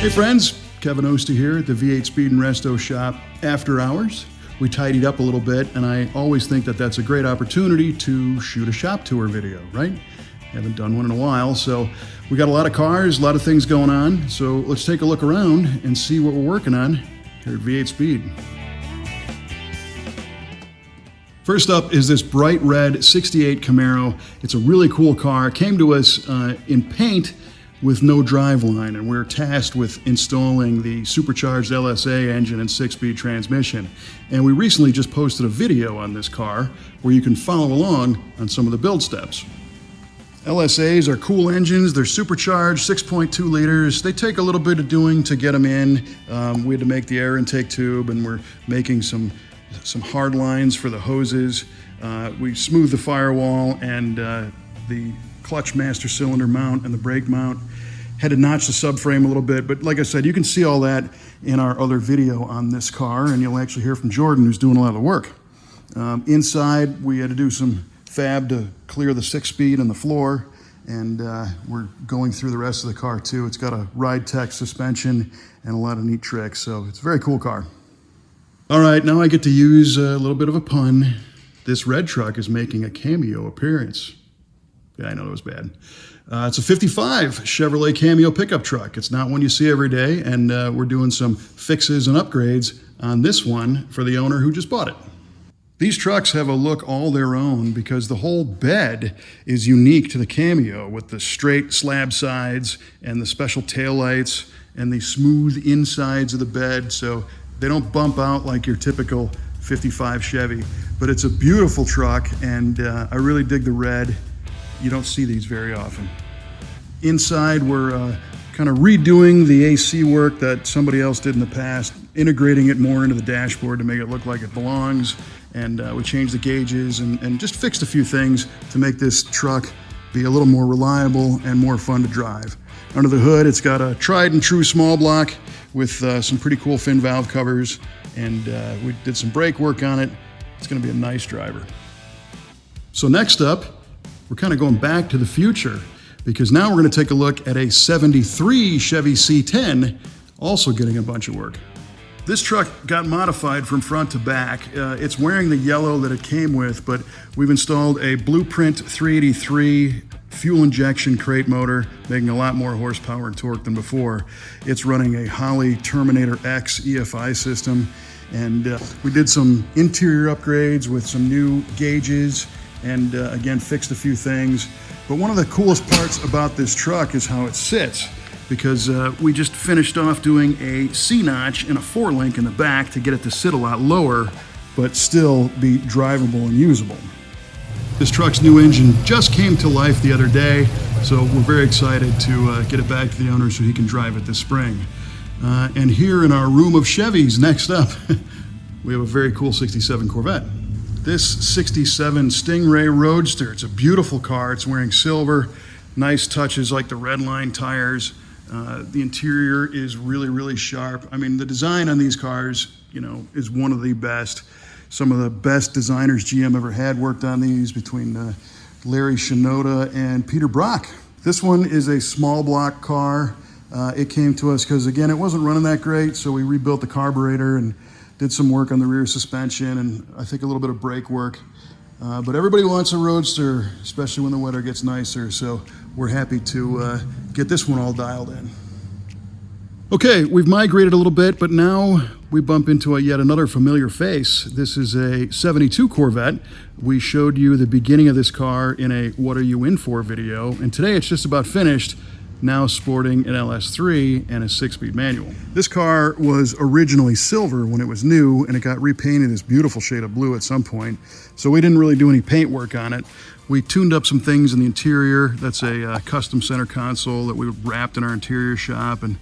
Hey friends, Kevin Oster here at the V8 Speed and Resto Shop after hours. We tidied up a little bit, and I always think that that's a great opportunity to shoot a shop tour video, right? Haven't done one in a while, so we got a lot of cars, a lot of things going on. So let's take a look around and see what we're working on here at V8 Speed. First up is this bright red 68 Camaro. It's a really cool car. It came to us in paint with no driveline, and we're tasked with installing the supercharged LSA engine and 6-speed transmission. And we recently just posted a video on this car where you can follow along on some of the build steps. LSAs are cool engines. They're supercharged, 6.2 liters. They take a little bit of doing to get them in. We had to make the air intake tube, and we're making some hard lines for the hoses. We smoothed the firewall and the clutch master cylinder mount and the brake mount. Had to notch the subframe a little bit, but like I said, you can see all that in our other video on this car, and you'll actually hear from Jordan, who's doing a lot of the work. Inside, we had to do some fab to clear the 6-speed and the floor, and we're going through the rest of the car too. It's got a ride tech suspension and a lot of neat tricks, so it's a very cool car. All right, now I get to use a little bit of a pun. This red truck is making a cameo appearance. Yeah, I know that was bad. It's a 55 Chevrolet Cameo pickup truck. It's not one you see every day, and we're doing some fixes and upgrades on this one for the owner who just bought it. These trucks have a look all their own because the whole bed is unique to the Cameo, with the straight slab sides and the special taillights and the smooth insides of the bed, so they don't bump out like your typical 55 Chevy. But it's a beautiful truck, and I really dig the red. You don't see these very often. Inside, we're kind of redoing the AC work that somebody else did in the past, integrating it more into the dashboard to make it look like it belongs. And we changed the gauges and just fixed a few things to make this truck be a little more reliable and more fun to drive. Under the hood, it's got a tried and true small block with some pretty cool fin valve covers, and we did some brake work on it. It's gonna be a nice driver. So next up, we're kind of going back to the future, because now we're going to take a look at a 73 Chevy C10, also getting a bunch of work. This truck got modified from front to back. It's wearing the yellow that it came with, but we've installed a Blueprint 383 fuel injection crate motor, making a lot more horsepower and torque than before. It's running a Holley Terminator X EFI system, and we did some interior upgrades with some new gauges, and again, fixed a few things. But one of the coolest parts about this truck is how it sits, because we just finished off doing a C-notch and a 4-link in the back to get it to sit a lot lower, but still be drivable and usable. This truck's new engine just came to life the other day, so we're very excited to get it back to the owner so he can drive it this spring. And here in our room of Chevys, next up, we have a very cool 67 Corvette. This 67 Stingray Roadster, it's a beautiful car. It's wearing silver, nice touches like the red line tires. The interior is really, really sharp. I mean, the design on these cars, you know, is one of the best. Some of the best designers GM ever had worked on these, between Larry Shinoda and Peter Brock. This one is a small block car. It came to us because, again, it wasn't running that great, so we rebuilt the carburetor and did some work on the rear suspension, and I think a little bit of brake work. But everybody wants a Roadster, especially when the weather gets nicer, so we're happy to get this one all dialed in. Okay, we've migrated a little bit, but now we bump into yet another familiar face. This is a 72 Corvette. We showed you the beginning of this car in a What Are You In For video, and today it's just about finished, now sporting an LS3 and a 6-speed manual. This car was originally silver when it was new, and it got repainted this beautiful shade of blue at some point, so we didn't really do any paint work on it. We tuned up some things in the interior. That's a custom center console that we wrapped in our interior shop and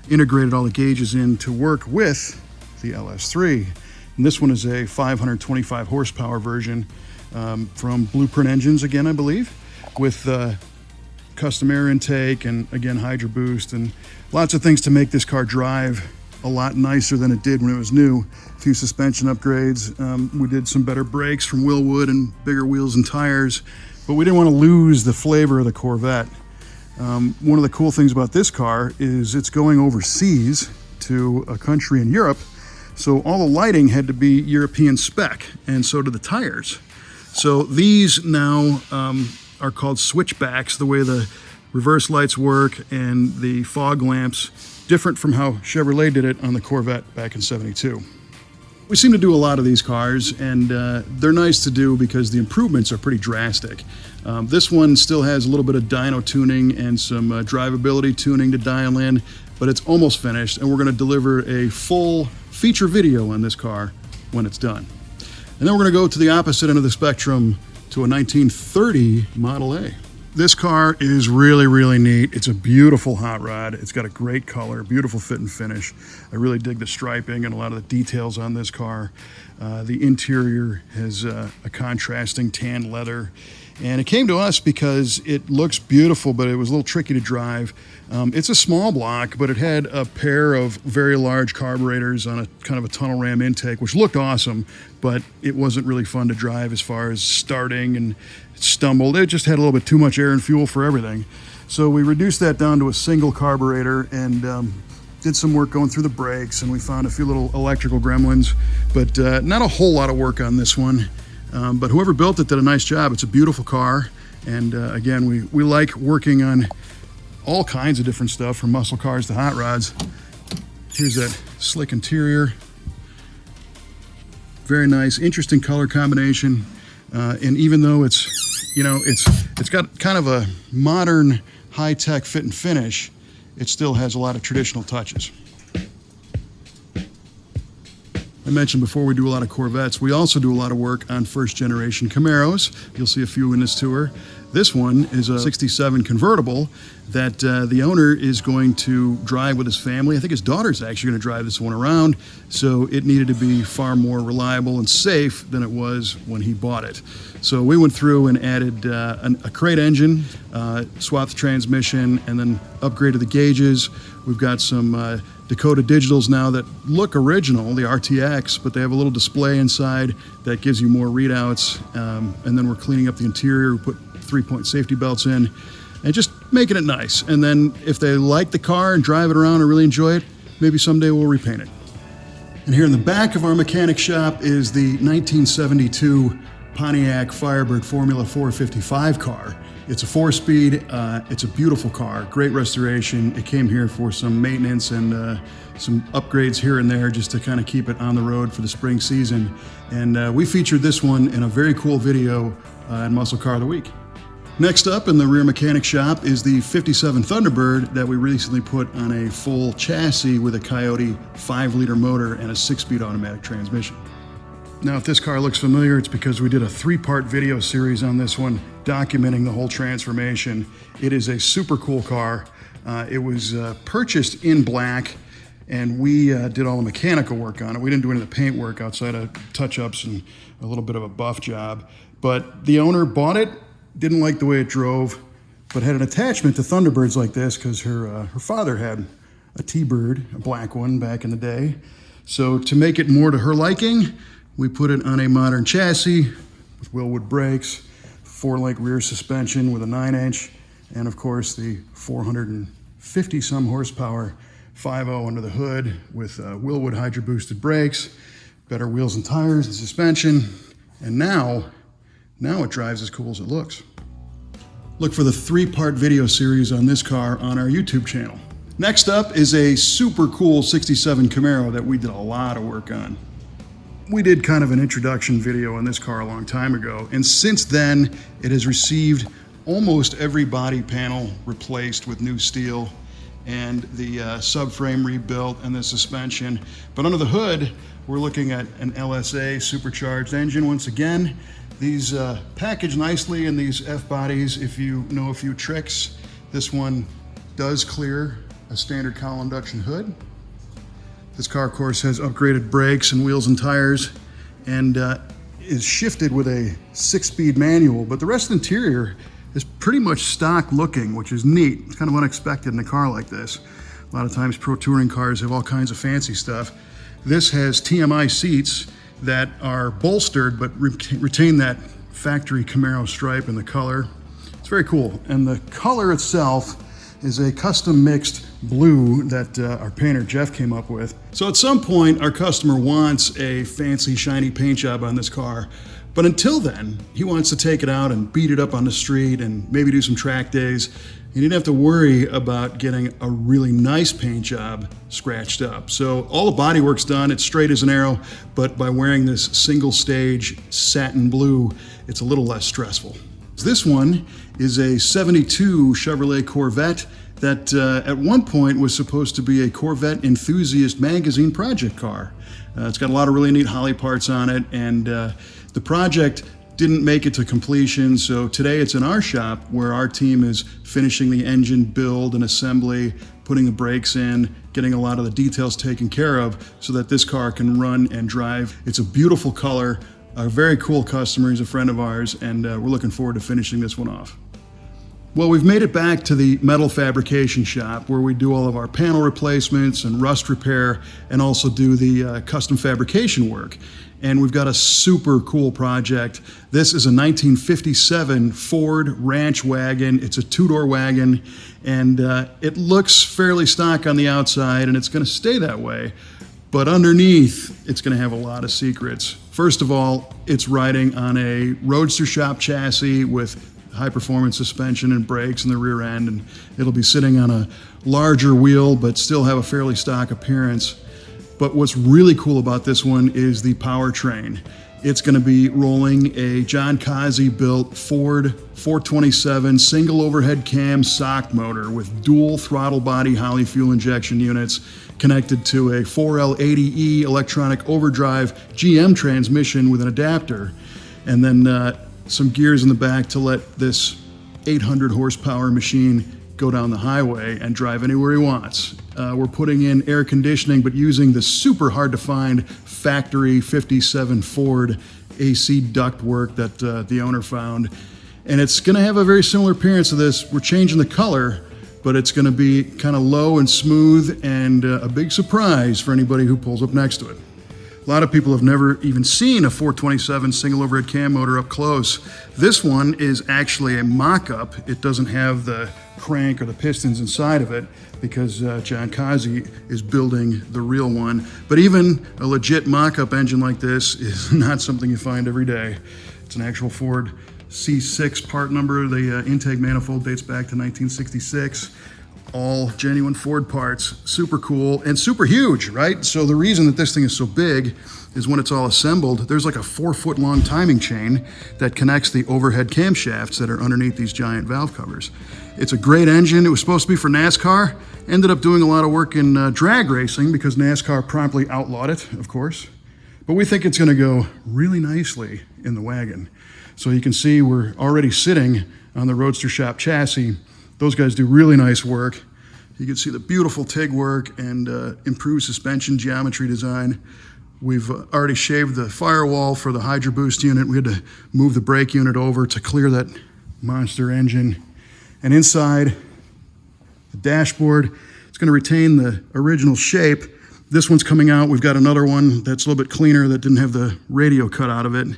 integrated all the gauges in to work with the LS3. And this one is a 525 horsepower version from Blueprint Engines again, I believe, with custom air intake and, again, Hydro Boost, and lots of things to make this car drive a lot nicer than it did when it was new. A few suspension upgrades. We did some better brakes from Willwood and bigger wheels and tires, but we didn't want to lose the flavor of the Corvette. One of the cool things about this car is it's going overseas to a country in Europe, so all the lighting had to be European spec, and so do the tires. So these now are called switchbacks, the way the reverse lights work and the fog lamps, different from how Chevrolet did it on the Corvette back in '72. We seem to do a lot of these cars, and they're nice to do because the improvements are pretty drastic. This one still has a little bit of dyno tuning and some drivability tuning to dial in, but it's almost finished, and we're going to deliver a full feature video on this car when it's done. And then we're going to go to the opposite end of the spectrum to a 1930 Model A. This car is really, really neat. It's a beautiful hot rod. It's got a great color, beautiful fit and finish. I really dig the striping and a lot of the details on this car. The interior has a contrasting tan leather. And it came to us because it looks beautiful, but it was a little tricky to drive. It's a small block, but it had a pair of very large carburetors on a kind of a tunnel ram intake, which looked awesome, but it wasn't really fun to drive as far as starting, and it stumbled. It just had a little bit too much air and fuel for everything. So we reduced that down to a single carburetor and did some work going through the brakes, and we found a few little electrical gremlins, but not a whole lot of work on this one. But whoever built it did a nice job. It's a beautiful car, and again, we like working on all kinds of different stuff, from muscle cars to hot rods. Here's that slick interior. Very nice, interesting color combination, and even though it's got kind of a modern, high-tech fit and finish, it still has a lot of traditional touches. I mentioned before, we do a lot of Corvettes. We also do a lot of work on first-generation Camaros. You'll see a few in this tour. This one is a '67 convertible that the owner is going to drive with his family. I think his daughter's actually going to drive this one around, so it needed to be far more reliable and safe than it was when he bought it. So we went through and added a crate engine, swapped the transmission, and then upgraded the gauges. We've got some Dakota digitals now that look original, the RTX, but they have a little display inside that gives you more readouts. And then we're cleaning up the interior. We put 3-point safety belts in and just making it nice. And then if they like the car and drive it around and really enjoy it, maybe someday we'll repaint it. And here in the back of our mechanic shop is the 1972 Pontiac Firebird Formula 455 car. It's a 4-speed, it's a beautiful car, great restoration. It came here for some maintenance and some upgrades here and there just to kind of keep it on the road for the spring season. And we featured this one in a very cool video in Muscle Car of the Week. Next up in the rear mechanic shop is the '57 Thunderbird that we recently put on a full chassis with a Coyote 5-liter motor and a 6-speed automatic transmission. Now, if this car looks familiar, it's because we did a 3-part video series on this one, documenting the whole transformation. It is a super cool car. It was purchased in black, and we did all the mechanical work on it. We didn't do any of the paint work outside of touch-ups and a little bit of a buff job. But the owner bought it, didn't like the way it drove, but had an attachment to Thunderbirds like this because her father had a T-Bird, a black one, back in the day. So to make it more to her liking, we put it on a modern chassis with Wilwood brakes, 4-link rear suspension with a 9-inch, and of course the 450-some horsepower 5.0 under the hood with Wilwood Hydro boosted brakes, better wheels and tires and suspension, and now it drives as cool as it looks. Look for the 3-part video series on this car on our YouTube channel. Next up is a super cool '67 Camaro that we did a lot of work on. We did kind of an introduction video on this car a long time ago, and since then it has received almost every body panel replaced with new steel and the subframe rebuilt and the suspension. But under the hood, we're looking at an LSA supercharged engine once again. These package nicely in these F-bodies if you know a few tricks. This one does clear a standard cowl induction hood. This car, of course, has upgraded brakes and wheels and tires and is shifted with a 6-speed manual, but the rest of the interior is pretty much stock looking, which is neat. It's kind of unexpected in a car like this. A lot of times pro touring cars have all kinds of fancy stuff. This has TMI seats that are bolstered but retain that factory Camaro stripe in the color. It's very cool. And the color itself is a custom mixed blue that our painter Jeff came up with. So at some point, our customer wants a fancy, shiny paint job on this car. But until then, he wants to take it out and beat it up on the street and maybe do some track days. He didn't have to worry about getting a really nice paint job scratched up. So all the body work's done, it's straight as an arrow, but by wearing this single stage satin blue, it's a little less stressful. This one is a 72 Chevrolet Corvette that at one point was supposed to be a Corvette Enthusiast magazine project car. It's got a lot of really neat Holly parts on it, and the project didn't make it to completion, so today it's in our shop where our team is finishing the engine build and assembly, putting the brakes in, getting a lot of the details taken care of so that this car can run and drive. It's a beautiful color, a very cool customer, he's a friend of ours, and we're looking forward to finishing this one off. Well, we've made it back to the metal fabrication shop where we do all of our panel replacements and rust repair and also do the custom fabrication work. And we've got a super cool project. This is a 1957 Ford Ranch Wagon. It's a two-door wagon, and it looks fairly stock on the outside, and it's going to stay that way. But underneath, it's going to have a lot of secrets. First of all, it's riding on a Roadster Shop chassis with high-performance suspension and brakes in the rear end, and it'll be sitting on a larger wheel, but still have a fairly stock appearance. But what's really cool about this one is the powertrain. It's going to be rolling a John Kazi built Ford 427 single overhead cam SOHC motor with dual throttle body Holley fuel injection units connected to a 4L80E electronic overdrive GM transmission with an adapter, and then some gears in the back to let this 800 horsepower machine go down the highway and drive anywhere he wants. We're putting in air conditioning, but using the super hard to find factory 57 Ford AC ductwork that the owner found. And it's gonna have a very similar appearance to this. We're changing the color, but it's gonna be kind of low and smooth and a big surprise for anybody who pulls up next to it. A lot of people have never even seen a 427 single overhead cam motor up close. This one is actually a mock-up. It doesn't have the crank or the pistons inside of it because John Kazi is building the real one. But even a legit mock-up engine like this is not something you find every day. It's an actual Ford C6 part number. The intake manifold dates back to 1966. All genuine Ford parts, super cool and super huge, right? So the reason that this thing is so big is when it's all assembled, there's like a 4-foot long timing chain that connects the overhead camshafts that are underneath these giant valve covers. It's a great engine. It was supposed to be for NASCAR, ended up doing a lot of work in drag racing because NASCAR promptly outlawed it, of course. But we think it's gonna go really nicely in the wagon. So you can see we're already sitting on the Roadster Shop chassis. Those guys do really nice work. You can see the beautiful TIG work and improved suspension geometry design. We've already shaved the firewall for the Hydro Boost unit. We had to move the brake unit over to clear that monster engine. And inside the dashboard, it's going to retain the original shape. This one's coming out. We've got another one that's a little bit cleaner that didn't have the radio cut out of it.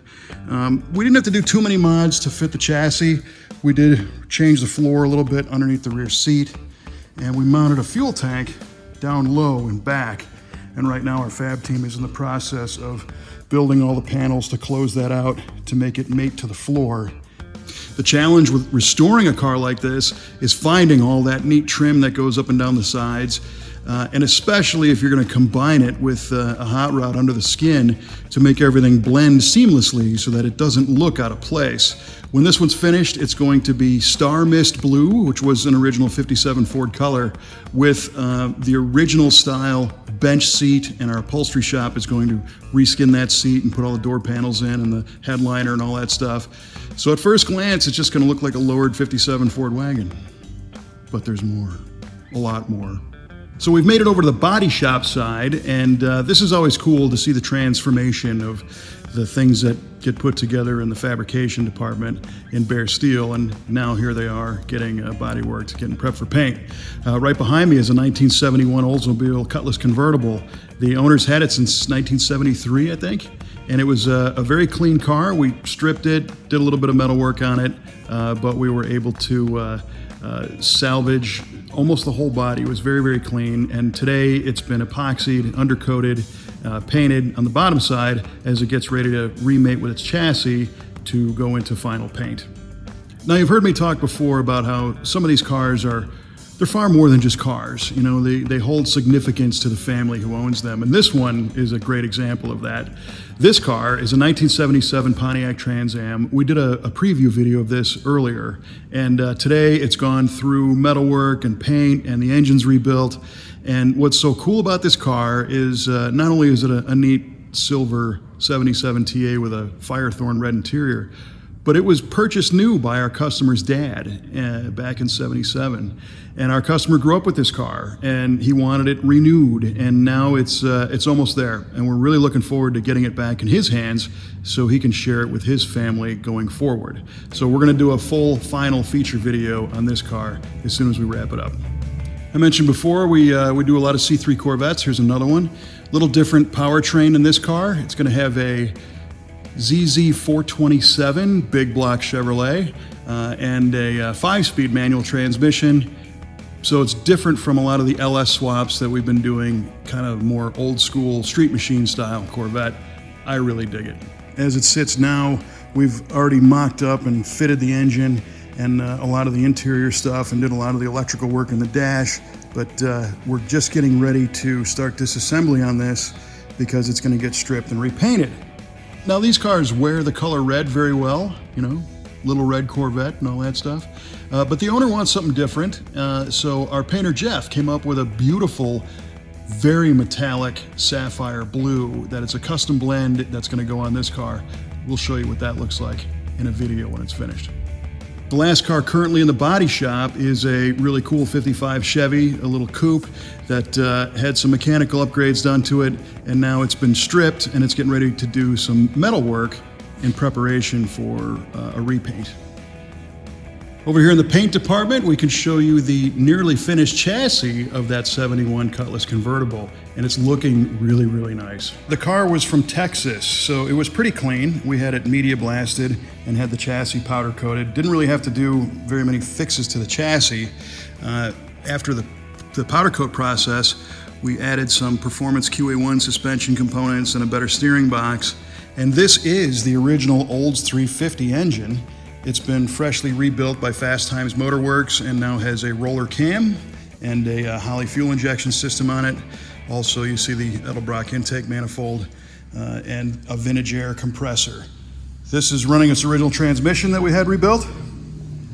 We didn't have to do too many mods to fit the chassis. We did change the floor a little bit underneath the rear seat, and we mounted a fuel tank down low and back. And right now our fab team is in the process of building all the panels to close that out to make it mate to the floor. The challenge with restoring a car like this is finding all that neat trim that goes up and down the sides. And especially if you're going to combine it with a hot rod under the skin to make everything blend seamlessly so that it doesn't look out of place. When this one's finished, it's going to be Star Mist Blue, which was an original 57 Ford color, with the original style bench seat, and our upholstery shop is going to reskin that seat and put all the door panels in and the headliner and all that stuff. So at first glance, it's just going to look like a lowered 57 Ford wagon. But there's more, a lot more. So we've made it over to the body shop side, and this is always cool to see the transformation of the things that get put together in the fabrication department in bare steel, and now here they are getting body worked, getting prepped for paint. Right behind me is a 1971 Oldsmobile Cutlass convertible. The owners had it since 1973, I think, and it was a very clean car. We stripped it, did a little bit of metal work on it, but we were able to salvage. Almost the whole body was very, very clean. And today it's been epoxied, undercoated, painted on the bottom side as it gets ready to remate with its chassis to go into final paint. Now, you've heard me talk before about how some of these cars they're far more than just cars. You know, they hold significance to the family who owns them. And this one is a great example of that. This car is a 1977 Pontiac Trans Am. We did a preview video of this earlier. And today it's gone through metalwork and paint, and the engine's rebuilt. And what's so cool about this car is not only is it a neat silver 77 TA with a Firethorn red interior, but it was purchased new by our customer's dad back in '77. And our customer grew up with this car, and he wanted it renewed, and now it's almost there. And we're really looking forward to getting it back in his hands so he can share it with his family going forward. So we're gonna do a full final feature video on this car as soon as we wrap it up. I mentioned before, we do a lot of C3 Corvettes. Here's another one. Little different powertrain in this car. It's gonna have a ZZ427 big block Chevrolet and a 5-speed manual transmission. So it's different from a lot of the LS swaps that we've been doing, kind of more old school street machine style Corvette. I really dig it. As it sits now, we've already mocked up and fitted the engine and a lot of the interior stuff and did a lot of the electrical work in the dash, but we're just getting ready to start disassembly on this because it's going to get stripped and repainted. Now, these cars wear the color red very well, you know, little red Corvette and all that stuff. But the owner wants something different. So our painter, Jeff, came up with a beautiful, very metallic sapphire blue that it's a custom blend that's gonna go on this car. We'll show you what that looks like in a video when it's finished. The last car currently in the body shop is a really cool 55 Chevy, a little coupe that had some mechanical upgrades done to it, and now it's been stripped and it's getting ready to do some metal work in preparation for a repaint. Over here in the paint department, we can show you the nearly finished chassis of that 71 Cutlass convertible, and it's looking really, really nice. The car was from Texas, so it was pretty clean. We had it media blasted and had the chassis powder coated. Didn't really have to do very many fixes to the chassis. After the powder coat process, we added some performance QA1 suspension components and a better steering box. And this is the original Olds 350 engine. It's been freshly rebuilt by Fast Times Motor Works and now has a roller cam and a Holley fuel injection system on it. Also, you see the Edelbrock intake manifold and a vintage air compressor. This is running its original transmission that we had rebuilt.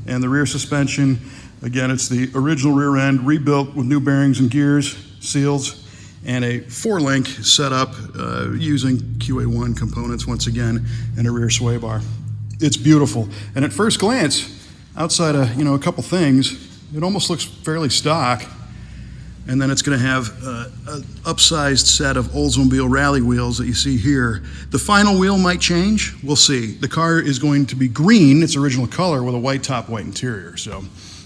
And the rear suspension, again, it's the original rear end rebuilt with new bearings and gears, seals, and a 4-link setup using QA1 components once again, and a rear sway bar. It's beautiful, and at first glance, outside of a couple things, it almost looks fairly stock. And then it's going to have an upsized set of Oldsmobile rally wheels that you see here. The final wheel might change. We'll see. The car is going to be green, its original color, with a white top, white interior. So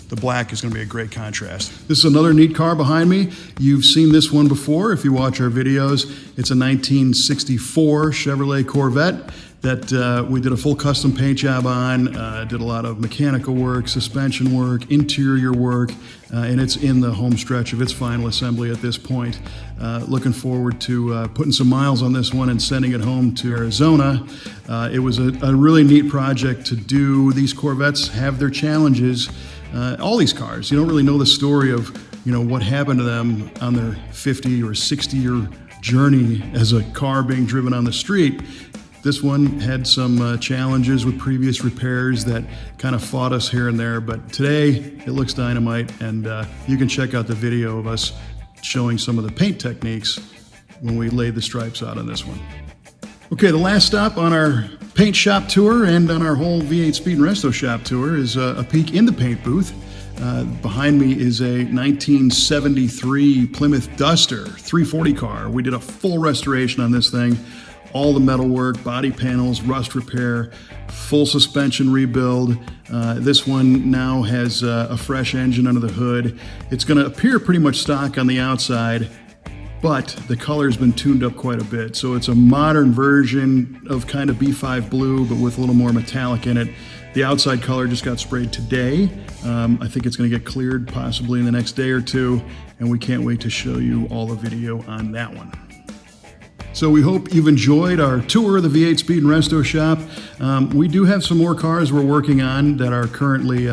the black is going to be a great contrast. This is another neat car behind me. You've seen this one before if you watch our videos. It's a 1964 Chevrolet Corvette that we did a full custom paint job on, did a lot of mechanical work, suspension work, interior work, and it's in the home stretch of its final assembly at this point. Looking forward to putting some miles on this one and sending it home to Arizona. It was a really neat project to do. These Corvettes have their challenges. All these cars, you don't really know the story of what happened to them on their 50 or 60-year journey as a car being driven on the street. This one had some challenges with previous repairs that kind of fought us here and there, but today it looks dynamite, and you can check out the video of us showing some of the paint techniques when we laid the stripes out on this one. Okay, the last stop on our paint shop tour and on our whole V8 Speed and Resto shop tour is a peek in the paint booth. Behind me is a 1973 Plymouth Duster 340 car. We did a full restoration on this thing. All the metal work, body panels, rust repair, full suspension rebuild. This one now has a fresh engine under the hood. It's going to appear pretty much stock on the outside, but the color's been tuned up quite a bit. So it's a modern version of kind of B5 blue, but with a little more metallic in it. The outside color just got sprayed today. I think it's going to get cleared possibly in the next day or two, and we can't wait to show you all the video on that one. So we hope you've enjoyed our tour of the V8 Speed and Resto shop. We do have some more cars we're working on that are currently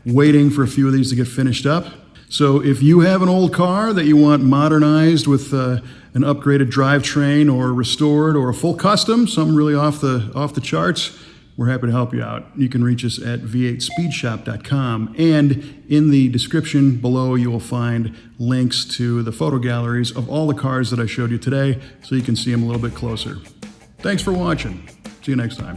waiting for a few of these to get finished up. So if you have an old car that you want modernized with an upgraded drivetrain or restored or a full custom, something really off the charts, we're happy to help you out. You can reach us at v8speedshop.com, and in the description below you will find links to the photo galleries of all the cars that I showed you today so you can see them a little bit closer. Thanks for watching. See you next time.